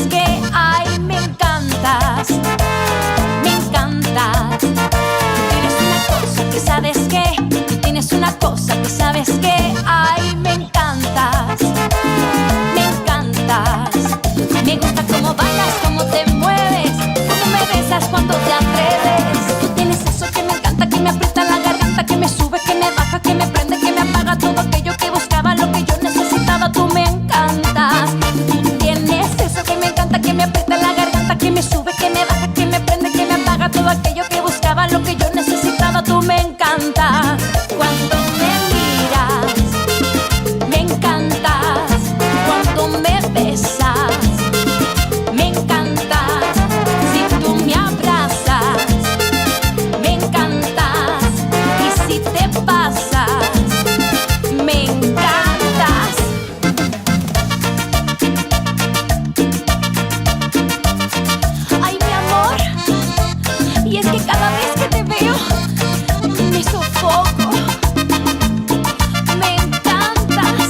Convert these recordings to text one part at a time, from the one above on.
que, ay, me encantas, me encantas. Tú tienes una cosa que sabes que, tú tienes una cosa que sabes que, ay, me encantas, me encantas. Me gusta cómo bailas, cómo te mueves, cómo me besas cuando te atreves. Tú tienes eso que me encanta, que me aprieta la garganta, que me sube, que me baja, que me prende, que me apaga todo aquello que buscaba, lo que yo necesitaba. Tú me encantas. Tú tienes eso que me encanta, que me aprieta la garganta, que me sube, que me baja, que me prende, que me apaga todo aquello que buscaba, lo que yo necesitaba. Tú me encantas. Cuando me miras, me encantas. Cuando me besas, me encantas. Si tú me abrazas, me encantas. Y si te pasas, me encantas. Ay, mi amor, y es que cada vez que te veo me sofoco. Me encantas.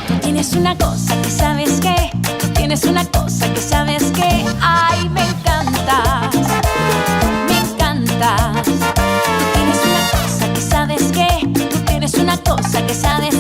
Tú tienes una cosa que sabes que, tú tienes una cosa que sabes que, ay, me encantas, me encantas. Tú tienes una cosa que sabes que, tú tienes una cosa que sabes